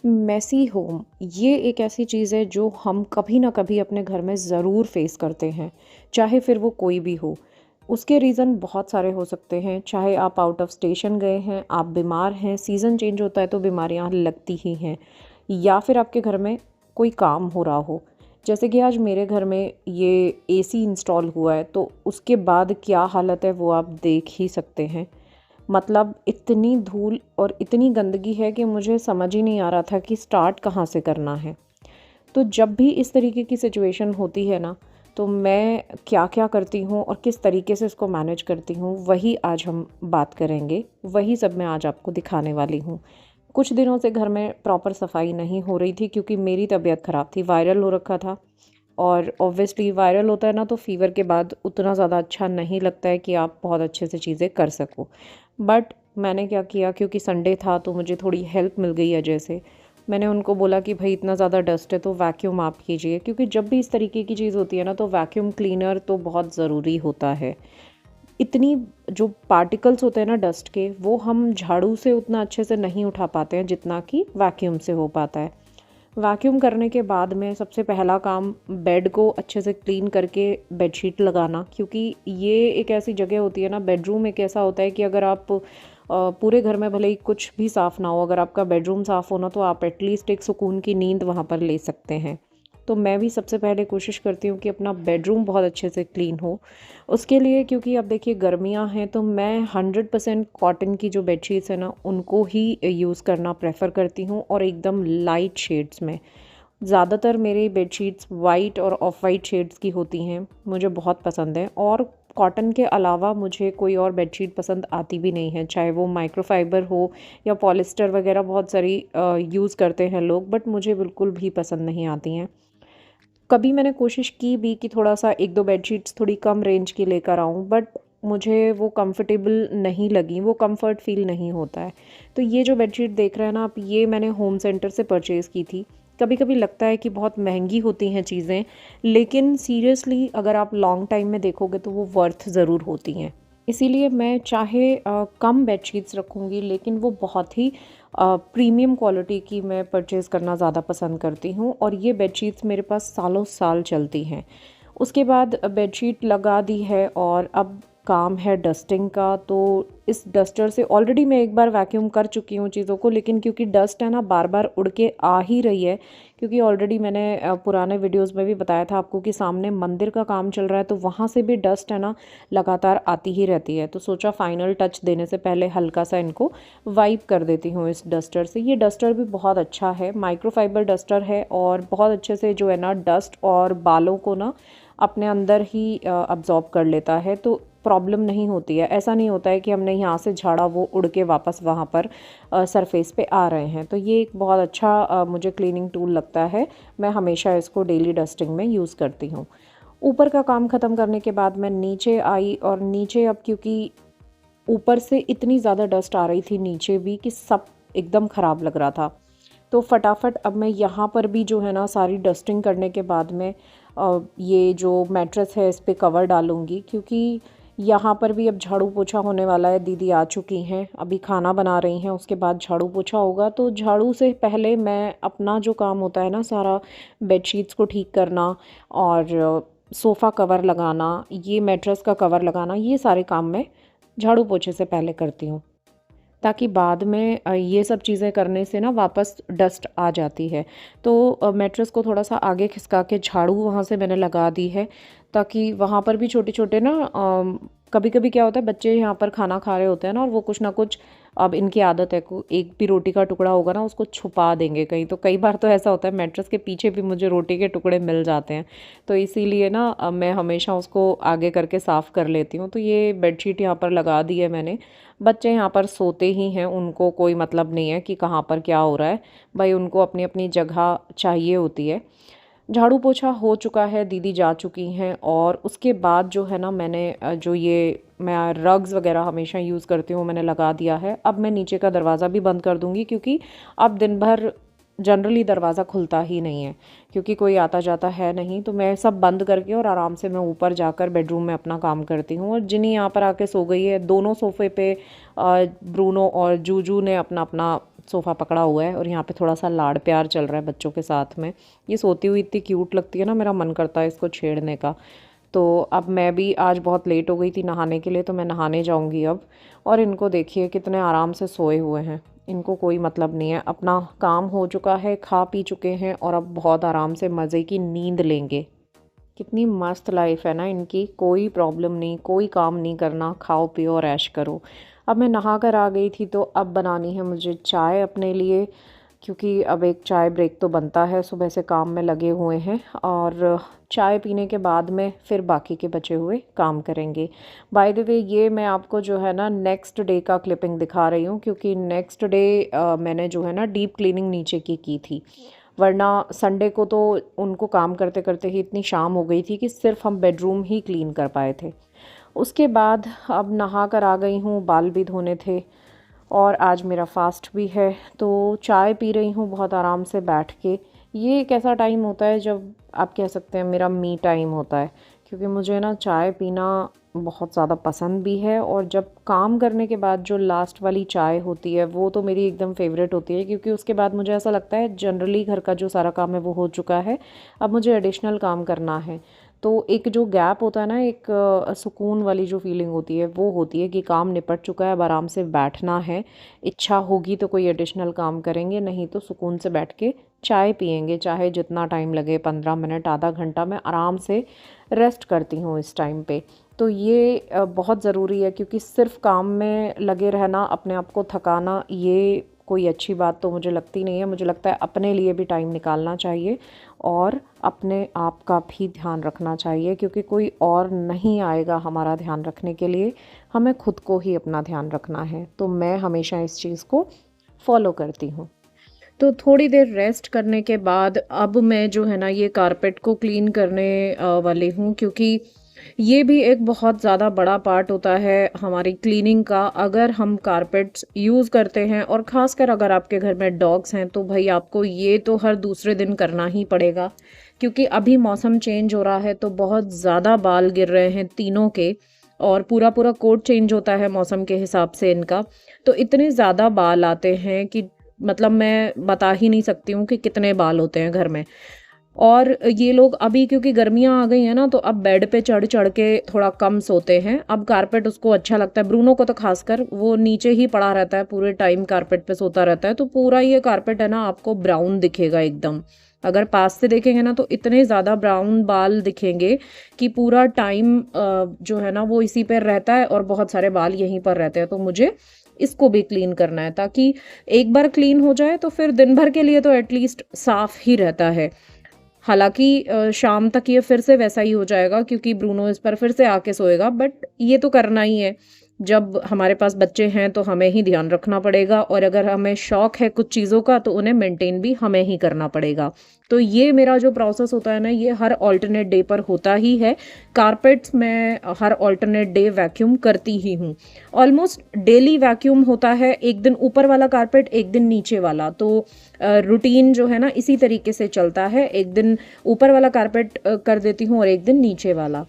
Messi home ये एक ऐसी चीज़ है जो हम कभी ना कभी अपने घर में ज़रूर फेस करते हैं, चाहे फिर वो कोई भी हो। उसके रीज़न बहुत सारे हो सकते हैं, चाहे आप आउट ऑफ स्टेशन गए हैं, आप बीमार हैं, सीज़न चेंज होता है तो बीमारियां लगती ही हैं, या फिर आपके घर में कोई काम हो रहा हो। जैसे कि आज मेरे घर में ये एसी इंस्टॉल हुआ है, तो उसके बाद क्या हालत है वो आप देख ही सकते हैं। मतलब इतनी धूल और इतनी गंदगी है कि मुझे समझ ही नहीं आ रहा था कि स्टार्ट कहाँ से करना है। तो जब भी इस तरीके की सिचुएशन होती है ना, तो मैं क्या-क्या करती हूँ और किस तरीके से इसको मैनेज करती हूँ, वही आज हम बात करेंगे। वही सब मैं आज आपको दिखाने वाली हूँ। कुछ दिनों से घर में प्रॉपर सफाई नहीं हो रही थी क्योंकि मेरी तबीयत ख़राब थी, वायरल हो रखा था। और ऑब्वियसली वायरल होता है ना, तो फ़ीवर के बाद उतना ज़्यादा अच्छा नहीं लगता है कि आप बहुत अच्छे से चीज़ें कर सको। बट मैंने क्या किया, क्योंकि संडे था तो मुझे थोड़ी हेल्प मिल गई अजय से। मैंने उनको बोला कि भाई इतना ज़्यादा डस्ट है तो वैक्यूम आप कीजिए, क्योंकि जब भी इस तरीके की चीज़ होती है ना तो वैक्यूम क्लीनर तो बहुत ज़रूरी होता है। इतनी जो पार्टिकल्स होते हैं ना डस्ट के, वो हम झाड़ू से उतना अच्छे से नहीं उठा पाते हैं जितना कि वैक्यूम से हो पाता है। वैक्यूम करने के बाद में सबसे पहला काम बेड को अच्छे से क्लीन करके बेडशीट लगाना, क्योंकि ये एक ऐसी जगह होती है ना, बेडरूम एक ऐसा होता है कि अगर आप पूरे घर में भले ही कुछ भी साफ़ ना हो, अगर आपका बेडरूम साफ़ हो ना, तो आप एटलीस्ट एक सुकून की नींद वहाँ पर ले सकते हैं। तो मैं भी सबसे पहले कोशिश करती हूँ कि अपना बेडरूम बहुत अच्छे से क्लीन हो। उसके लिए, क्योंकि अब देखिए गर्मियाँ हैं, तो मैं 100% कॉटन की जो बेडशीट्स हैं ना उनको ही यूज़ करना प्रेफर करती हूँ, और एकदम लाइट शेड्स में। ज़्यादातर मेरी बेडशीट्स वाइट और ऑफ वाइट शेड्स की होती हैं, मुझे बहुत पसंद है। और कॉटन के अलावा मुझे कोई और बेडशीट पसंद आती भी नहीं है, चाहे वो माइक्रोफाइबर हो या पॉलिस्टर वगैरह बहुत सारी यूज़ करते हैं लोग, बट मुझे बिल्कुल भी पसंद नहीं आती हैं। कभी मैंने कोशिश की भी कि थोड़ा-सा 1-2 बेडशीट्स थोड़ी कम रेंज की लेकर आऊँ, बट मुझे वो कंफर्टेबल नहीं लगी, वो कंफर्ट फ़ील नहीं होता है। तो ये जो बेडशीट देख रहे हैं ना आप, ये मैंने होम सेंटर से परचेज़ की थी। कभी-कभी लगता है कि बहुत महँगी होती हैं चीज़ें, लेकिन सीरियसली अगर आप लॉन्ग टाइम में देखोगे तो वो वर्थ ज़रूर होती हैं। इसीलिए मैं चाहे कम बेडशीट्स रखूँगी, लेकिन वो बहुत ही प्रीमियम क्वालिटी की मैं परचेज़ करना ज़्यादा पसंद करती हूँ, और ये बेडशीट्स मेरे पास सालों साल चलती हैं। उसके बाद बेडशीट लगा दी है और अब काम है डस्टिंग का। तो इस डस्टर से ऑलरेडी मैं एक बार वैक्यूम कर चुकी हूँ चीज़ों को, लेकिन क्योंकि डस्ट है ना बार बार उड़ के आ ही रही है, क्योंकि ऑलरेडी मैंने पुराने वीडियोस में भी बताया था आपको कि सामने मंदिर का काम चल रहा है, तो वहाँ से भी डस्ट है ना लगातार आती ही रहती है। तो सोचा फाइनल टच देने से पहले हल्का सा इनको वाइप कर देती हूँ इस डस्टर से। ये डस्टर भी बहुत अच्छा है, माइक्रोफाइबर डस्टर है, और बहुत अच्छे से जो है ना डस्ट और बालों को ना अपने अंदर ही अब्जॉर्ब कर लेता है, तो प्रॉब्लम नहीं होती है। ऐसा नहीं होता है कि हमने यहाँ से झाड़ा वो उड़ के वापस वहाँ पर सरफेस पे आ रहे हैं। तो ये एक बहुत अच्छा मुझे क्लीनिंग टूल लगता है। मैं हमेशा इसको डेली डस्टिंग में यूज़ करती हूँ। ऊपर का काम ख़त्म करने के बाद मैं नीचे आई, और नीचे अब क्योंकि ऊपर से इतनी ज़्यादा डस्ट आ रही थी नीचे भी कि सब एकदम ख़राब लग रहा था। तो फटाफट अब मैं यहाँ पर भी जो है ना सारी डस्टिंग करने के बाद में ये जो मैट्रेस है इस पे कवर डालूँगी, क्योंकि यहाँ पर भी अब झाड़ू पोछा होने वाला है। दीदी आ चुकी हैं, अभी खाना बना रही हैं, उसके बाद झाड़ू पोछा होगा। तो झाड़ू से पहले मैं अपना जो काम होता है ना सारा, बेडशीट्स को ठीक करना और सोफ़ा कवर लगाना, ये मैट्रेस का कवर लगाना, ये सारे काम मैं झाड़ू पोछे से पहले करती हूँ, ताकि बाद में ये सब चीज़ें करने से ना वापस डस्ट आ जाती है। तो मैट्रेस को थोड़ा-सा आगे खिसका के झाड़ू वहाँ से मैंने लगा दी है, ताकि वहाँ पर भी छोटे-छोटे ना कभी-कभी क्या होता है, बच्चे यहाँ पर खाना खा रहे होते हैं ना, और वो कुछ ना कुछ, अब इनकी आदत है, एक भी रोटी का टुकड़ा होगा ना उसको छुपा देंगे कहीं। तो कई बार तो ऐसा होता है मैट्रेस के पीछे भी मुझे रोटी के टुकड़े मिल जाते हैं। तो इसीलिए ना मैं हमेशा उसको आगे करके साफ़ कर लेती हूँ। तो ये बेडशीट यहाँ पर लगा दी है मैंने। बच्चे यहाँ पर सोते ही हैं, उनको कोई मतलब नहीं है कि कहाँ पर क्या हो रहा है, भाई उनको अपनी अपनी जगह चाहिए होती है। झाड़ू पोछा हो चुका है, दीदी जा चुकी हैं, और उसके बाद जो है ना मैंने जो ये मैं रग्स वगैरह हमेशा यूज़ करती हूँ मैंने लगा दिया है। अब मैं नीचे का दरवाज़ा भी बंद कर दूँगी, क्योंकि अब दिन भर जनरली दरवाज़ा खुलता ही नहीं है, क्योंकि कोई आता जाता है नहीं। तो मैं सब बंद करके और आराम से मैं ऊपर जाकर बेडरूम में अपना काम करती हूँ। और जिनी यहाँ पर आके सो गई है, दोनों सोफ़े पे ब्रूनो और जूजू ने अपना अपना सोफ़ा पकड़ा हुआ है और यहाँ पे थोड़ा सा लाड़ प्यार चल रहा है बच्चों के साथ में। ये सोती हुई इतनी क्यूट लगती है ना, मेरा मन करता है इसको छेड़ने का। तो अब मैं भी आज बहुत लेट हो गई थी नहाने के लिए, तो मैं नहाने जाऊँगी अब। और इनको देखिए कितने आराम से सोए हुए हैं, इनको कोई मतलब नहीं है, अपना काम हो चुका है, खा पी चुके हैं और अब बहुत आराम से मज़े की नींद लेंगे। कितनी मस्त लाइफ है ना इनकी, कोई प्रॉब्लम नहीं, कोई काम नहीं करना, खाओ पियो और ऐश करो। अब मैं नहा कर आ गई थी, तो अब बनानी है मुझे चाय अपने लिए, क्योंकि अब एक चाय ब्रेक तो बनता है, सुबह से काम में लगे हुए हैं और चाय पीने के बाद में फिर बाकी के बचे हुए काम करेंगे। बाय द वे ये मैं आपको जो है ना नेक्स्ट डे का क्लिपिंग दिखा रही हूँ, क्योंकि नेक्स्ट डे मैंने जो है ना डीप क्लीनिंग नीचे की थी, वरना संडे को तो उनको काम करते करते ही इतनी शाम हो गई थी कि सिर्फ हम बेडरूम ही क्लीन कर पाए थे। उसके बाद अब नहा कर आ गई हूँ, बाल भी धोने थे और आज मेरा फास्ट भी है, तो चाय पी रही हूँ बहुत आराम से बैठ के। ये एक ऐसा टाइम होता है जब आप कह सकते हैं मेरा मी टाइम होता है, क्योंकि मुझे ना चाय पीना बहुत ज़्यादा पसंद भी है, और जब काम करने के बाद जो लास्ट वाली चाय होती है वो तो मेरी एकदम फेवरेट होती है, क्योंकि उसके बाद मुझे ऐसा लगता है जनरली घर का जो सारा काम है वो हो चुका है, अब मुझे एडिशनल काम करना है। तो एक जो गैप होता है ना, एक सुकून वाली जो फीलिंग होती है वो होती है कि काम निपट चुका है, अब आराम से बैठना है। इच्छा होगी तो कोई एडिशनल काम करेंगे, नहीं तो सुकून से बैठ के चाय पियेंगे, चाहे जितना टाइम लगे, 15 मिनट आधा घंटा, मैं आराम से रेस्ट करती हूँ इस टाइम पे। तो ये बहुत ज़रूरी है, क्योंकि सिर्फ काम में लगे रहना, अपने आप को थकाना, ये कोई अच्छी बात तो मुझे लगती नहीं है। मुझे लगता है अपने लिए भी टाइम निकालना चाहिए और अपने आप का भी ध्यान रखना चाहिए, क्योंकि कोई और नहीं आएगा हमारा ध्यान रखने के लिए, हमें खुद को ही अपना ध्यान रखना है। तो मैं हमेशा इस चीज़ को फॉलो करती हूँ। तो थोड़ी देर रेस्ट करने के बाद अब मैं जो है ना ये कारपेट को क्लीन करने वाली हूँ, क्योंकि ये भी एक बहुत ज़्यादा बड़ा पार्ट होता है हमारी क्लीनिंग का। अगर हम कारपेट्स यूज़ करते हैं और ख़ासकर अगर आपके घर में डॉग्स हैं, तो भाई आपको ये तो हर दूसरे दिन करना ही पड़ेगा, क्योंकि अभी मौसम चेंज हो रहा है तो बहुत ज़्यादा बाल गिर रहे हैं तीनों के, और पूरा पूरा कोट चेंज होता है मौसम के हिसाब से इनका। तो इतने ज़्यादा बाल आते हैं कि मतलब मैं बता ही नहीं सकती हूँ कि कितने बाल होते हैं घर में। और ये लोग अभी क्योंकि गर्मियाँ आ गई हैं ना, तो अब बेड पे चढ़ चढ़ के थोड़ा कम सोते हैं। अब कारपेट उसको अच्छा लगता है, ब्रूनो को तो खासकर, वो नीचे ही पड़ा रहता है पूरे टाइम, कारपेट पे सोता रहता है। तो पूरा ये कारपेट है ना आपको ब्राउन दिखेगा एकदम, अगर पास से देखेंगे ना तो इतने ज़्यादा ब्राउन बाल दिखेंगे कि पूरा टाइम जो है ना वो इसी पर रहता है और बहुत सारे बाल यहीं पर रहते हैं। तो मुझे इसको भी क्लीन करना है, ताकि एक बार क्लीन हो जाए तो फिर दिन भर के लिए तो एटलीस्ट साफ़ ही रहता है। हालाँकि शाम तक ये फिर से वैसा ही हो जाएगा, क्योंकि ब्रूनो इस पर फिर से आके सोएगा, बट ये तो करना ही है। जब हमारे पास बच्चे हैं तो हमें ही ध्यान रखना पड़ेगा, और अगर हमें शौक है कुछ चीज़ों का तो उन्हें मेंटेन भी हमें ही करना पड़ेगा। तो ये मेरा जो प्रोसेस होता है ना, ये हर ऑल्टरनेट डे पर होता ही है। कारपेट्स मैं हर ऑल्टरनेट डे वैक्यूम करती ही हूँ। ऑलमोस्ट डेली वैक्यूम होता है, एक दिन ऊपर वाला कारपेट, एक दिन नीचे वाला। तो रूटीन जो है ना इसी तरीके से चलता है, एक दिन ऊपर वाला कारपेट कर देती हूँ और एक दिन नीचे वाला।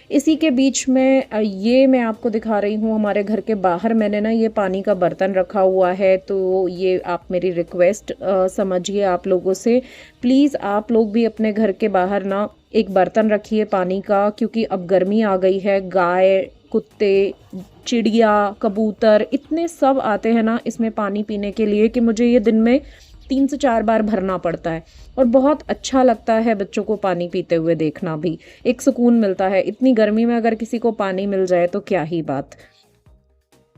इसी के बीच में ये मैं आपको दिखा रही हूँ, हमारे घर के बाहर मैंने ना ये पानी का बर्तन रखा हुआ है। तो ये आप मेरी रिक्वेस्ट समझिए आप लोगों से, प्लीज़ आप लोग भी अपने घर के बाहर ना एक बर्तन रखिए पानी का, क्योंकि अब गर्मी आ गई है, गाय, कुत्ते, चिड़िया, कबूतर, इतने सब आते हैं ना इसमें पानी पीने के लिए कि मुझे ये दिन में 3 से 4 बार भरना पड़ता है। और बहुत अच्छा लगता है बच्चों को पानी पीते हुए देखना भी, एक सुकून मिलता है। इतनी गर्मी में अगर किसी को पानी मिल जाए तो क्या ही बात।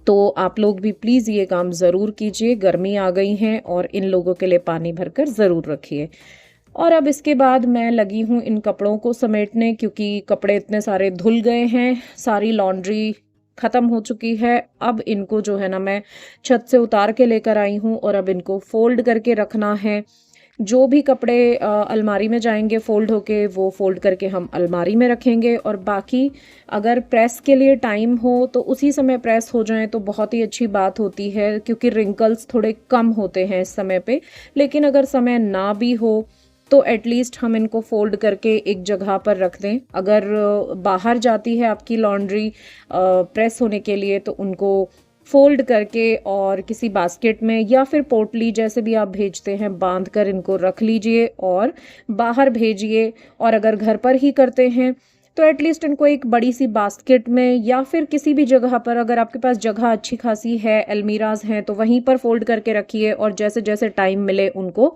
तो आप लोग भी प्लीज़ ये काम ज़रूर कीजिए, गर्मी आ गई हैं और इन लोगों के लिए पानी भरकर ज़रूर रखिए। और अब इसके बाद मैं लगी हूँ इन कपड़ों को समेटने, क्योंकि कपड़े इतने सारे धुल गए हैं, सारी लॉन्ड्री ख़त्म हो चुकी है। अब इनको जो है ना मैं छत से उतार के लेकर आई हूँ और अब इनको फ़ोल्ड करके रखना है। जो भी कपड़े अलमारी में जाएंगे फ़ोल्ड होके, वो फ़ोल्ड करके हम अलमारी में रखेंगे, और बाकी अगर प्रेस के लिए टाइम हो तो उसी समय प्रेस हो जाएं तो बहुत ही अच्छी बात होती है, क्योंकि रिंकल्स थोड़े कम होते हैं इस समय पे। लेकिन अगर समय ना भी हो तो एटलीस्ट हम इनको फ़ोल्ड करके एक जगह पर रख दें। अगर बाहर जाती है आपकी लॉन्ड्री प्रेस होने के लिए तो उनको फ़ोल्ड करके और किसी बास्केट में या फिर पोटली जैसे भी आप भेजते हैं बांध कर इनको रख लीजिए और बाहर भेजिए। और अगर घर पर ही करते हैं तो एटलीस्ट इनको एक बड़ी सी बास्केट में या फिर किसी भी जगह पर, अगर आपके पास जगह अच्छी खासी है, अलमीराज हैं, तो वहीं पर फ़ोल्ड करके रखिए और जैसे जैसे टाइम मिले उनको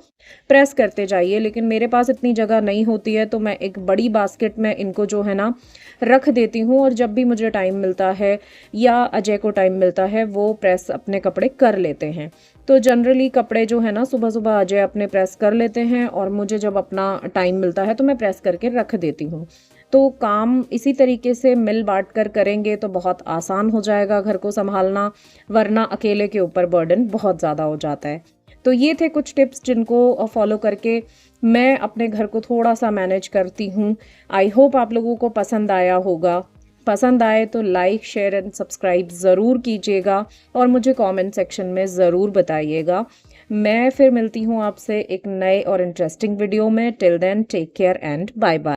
प्रेस करते जाइए। लेकिन मेरे पास इतनी जगह नहीं होती है तो मैं एक बड़ी बास्केट में इनको जो है ना रख देती हूँ, और जब भी मुझे टाइम मिलता है या अजय को टाइम मिलता है वो प्रेस अपने कपड़े कर लेते हैं। तो जनरली कपड़े जो है ना सुबह सुबह अजय अपने प्रेस कर लेते हैं और मुझे जब अपना टाइम मिलता है तो मैं प्रेस करके रख देती हूँ। तो काम इसी तरीके से मिल बांट कर करेंगे तो बहुत आसान हो जाएगा घर को संभालना, वरना अकेले के ऊपर बर्डन बहुत ज़्यादा हो जाता है। तो ये थे कुछ टिप्स जिनको फॉलो करके मैं अपने घर को थोड़ा-सा मैनेज करती हूँ। आई होप आप लोगों को पसंद आया होगा। पसंद आए तो लाइक, शेयर एंड सब्सक्राइब ज़रूर कीजिएगा और मुझे कमेंट सेक्शन में ज़रूर बताइएगा। मैं फिर मिलती हूँ आपसे एक नए और इंटरेस्टिंग वीडियो में। Till then take care and bye bye.